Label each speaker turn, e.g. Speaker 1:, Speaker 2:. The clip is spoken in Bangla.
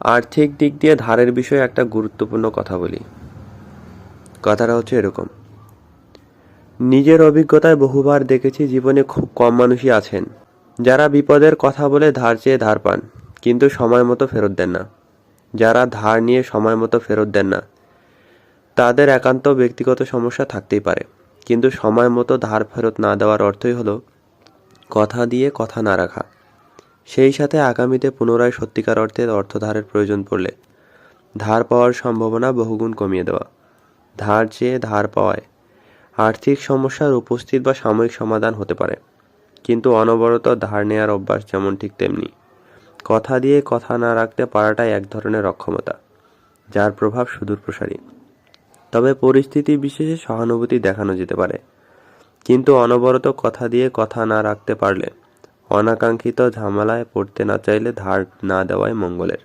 Speaker 1: আর্থিক দিক দিয়ে ধারের বিষয়ে একটা গুরুত্বপূর্ণ কথা বলি। কথাটা হচ্ছে এরকম, নিজের অভিজ্ঞতায় বহুবার দেখেছি জীবনে খুব কম মানুষই আছেন যারা বিপদের কথা বলে ধার চেয়ে ধার পান, কিন্তু সময় মতো ফেরত দেন না। যারা ধার নিয়ে সময় মতো ফেরত দেন না তাদের একান্ত ব্যক্তিগত সমস্যা থাকতেই পারে, কিন্তু সময় মতো ধার ফেরত না দেওয়ার অর্থই হলো কথা দিয়ে কথা না রাখা। সেই সাথে আগামীতে পুনরায় সত্যিকার অর্থে অর্থ ধারের প্রয়োজন পড়লে ধার পাওয়ার সম্ভাবনা বহুগুণ কমিয়ে দেওয়া। ধার চেয়ে ধার পাওয়ায় আর্থিক সমস্যার উপস্থিত বা সাময়িক সমাধান হতে পারে, কিন্তু অনবরত ধার নেয়ার অভ্যাস যেমন ঠিক তেমনি কথা দিয়ে কথা না রাখতে পারাটাই এক ধরনের অক্ষমতা, যার প্রভাব সুদূরপ্রসারী। তবে পরিস্থিতি বিশেষে সহানুভূতি দেখানো যেতে পারে, কিন্তু অনবরত কথা দিয়ে কথা না রাখতে পারলে অনাকাঙ্ক্ষিত ঝামেলায় পড়তে না চাইলে ধার না দেওয়াই মঙ্গলের।